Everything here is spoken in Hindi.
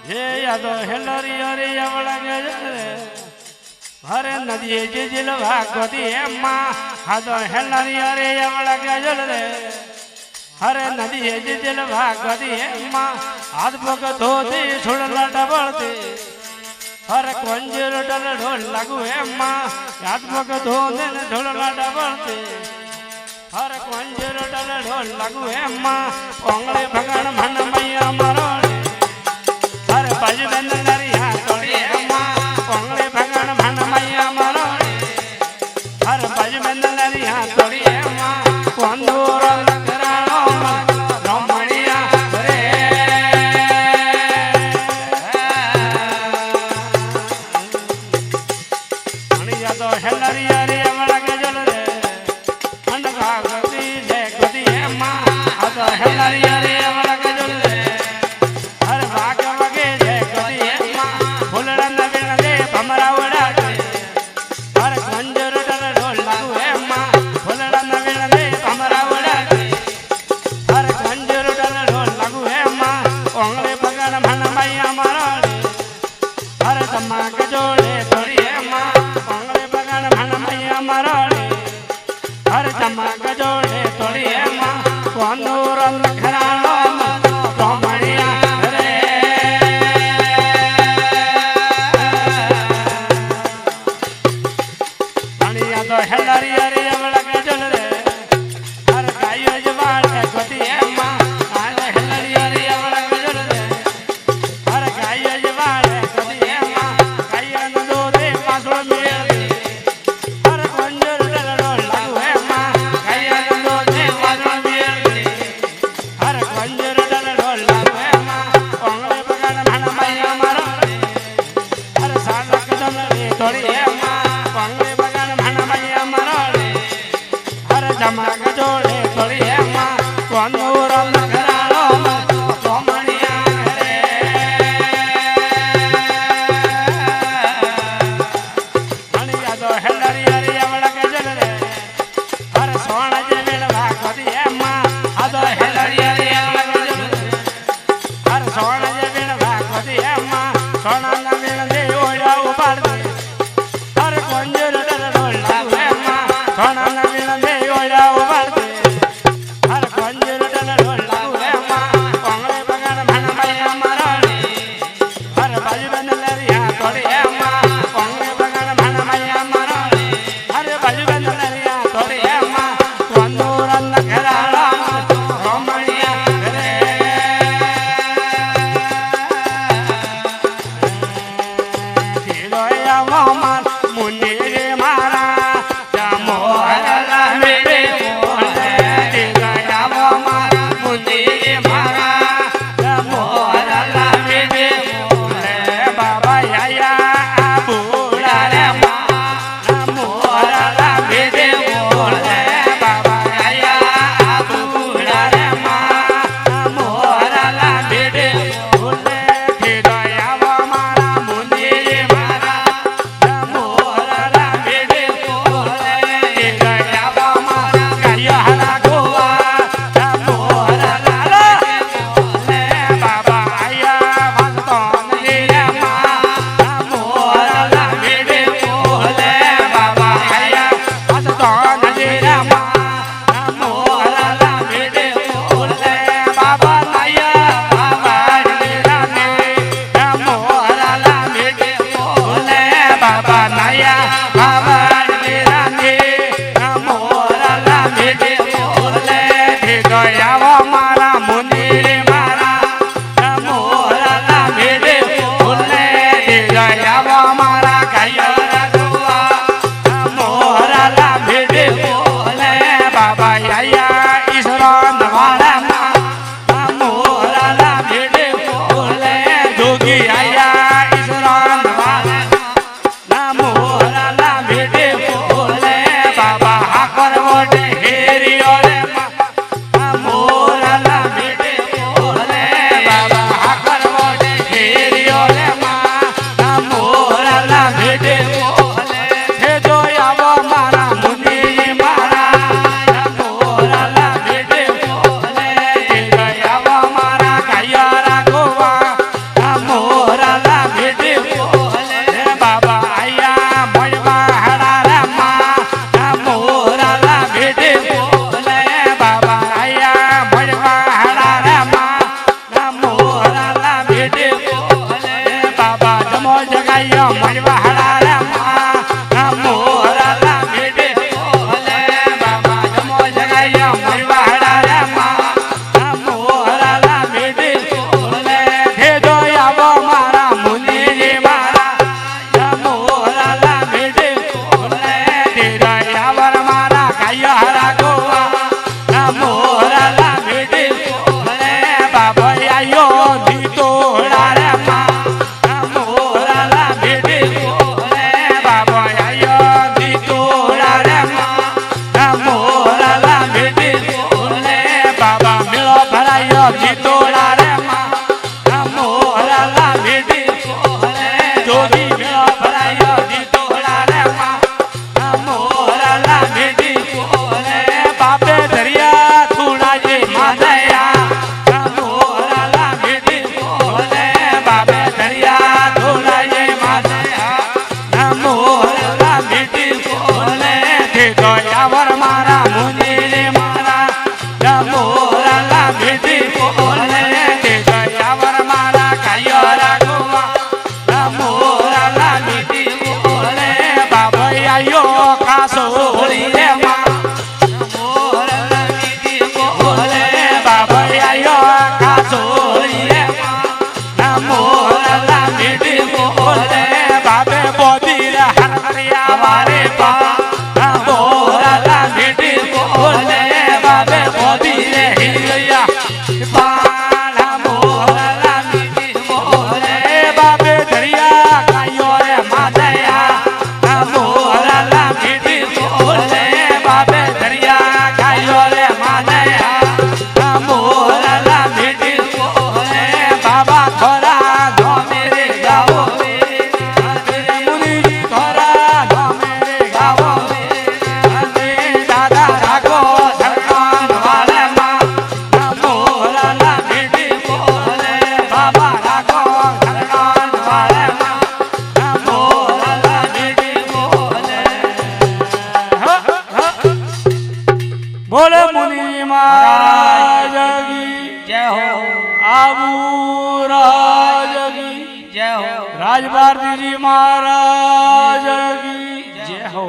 ये यादो हेलरी अरे यवला गजरे हरे नदी जिल भागवती अम्मा हादो हेलरी अरे यवला गजरे हरे नदी जिल भागवती अम्मा हाथ पग धोती छुड़ला डबलती हरे कंजर डल ढोल लागू अम्मा हाथ पग धोने ढोलला डबलती हरे कंजर डल ढोल लागू अम्मा ओंगले भगण मन मैया मरोड़े हरे बाजू बंद नरिया तोड़ी अम्मा ओंगले भगण मन मैया मरोड़े हरे बाजू बंद नरिया तोड़ी अम्मा कंदूर लकराणो रमणिया रे अणिया तो हेलरिया रे अमला गजल रे अंडका गति जय गति अम्मा तो हेलरिया रे अमला गजल रे हर भाग वगे जय गति अम्मा फुलड़ा नवीन दे भमरा उड़ा के हर कंजर डल ढोल लागू अम्मा फुलड़ा नवीन दे भमरा उड़ा के हर कंजर डल ढोल लागू अम्मा ओंगले बगन मन मैया मरोड़े हर जम्मा गजोड़े तोड़ी अम्मा ओंगले बगन मन मैया मरोड़े हर जम्मा गजोड़े तोड़ी अम्मा कंदूर लखराणो रमणिया रे अणिया तो हेलरी अरे अमला गजल रे हर गायो जवान गति अम्मा आले हेलरी अरे अमला गजल रे हर गायो जवान गति अम्मा गायो न दो दे पासो मेल दे हर कंजर डल ढोल लागू अम्मा गायो न दो दे पासो मेल दे हर कंजर डल ढोल लागू अम्मा ओंगले बगन मन मैया मरोड़े हर सालक जमले तोड़ी अम्मा ओंगले बगन मन मैया मरोड़े हर जमा गजोड़े तोड़ी अम्मा कंदूर लखराणो रमणिया रे अणिया तो हेलरी अरे अमला गजल रे हर सोना जे मेल भागवती अम्मा आदो हेलरी अरे अमला गजल रे हर सोना जे मेल भागवती अम्मा सोना ना मेल दे ओड़ा उपाड़ दे हर कंजर डल ढोल लागू अम्मा सोना ना मेल दे ओड़ा उपाड़ दे हर कंजर डल ढोल लागू अम्मा ओंगले बगन मन मैया मरोड़े हर बाजू बंद लरिया तोड़ी अम्मा ओंगले बगन मन मैया मरोड़े हर बाजू बंद लरिया तोड़ी अम्मा कंदूर लखराणो रमणिया रे बोले बाबे बोधी रे हरिया मारे पा मोरा मीठी बोले बाबे बोधी रे हिरिया पाला मोरा मीठी बोले बाबे दरिया कायो रे मादया मोरा मीठी बोले बाबे दरिया कायो रे मादया मोरा मीठी बोले बाबा थोड़ा दो मेरे गाओ मुनि थोड़ा दो मेरे गाओ दादा रागो धरकान वाले माँ मोरा मीठी बोले बाबा रागो धरकान वाले माँ मोरा मीठी बोले बोले मुनि महाराज की जय हो आबू राज की जय हो राजभारती जी महाराज की जय हो।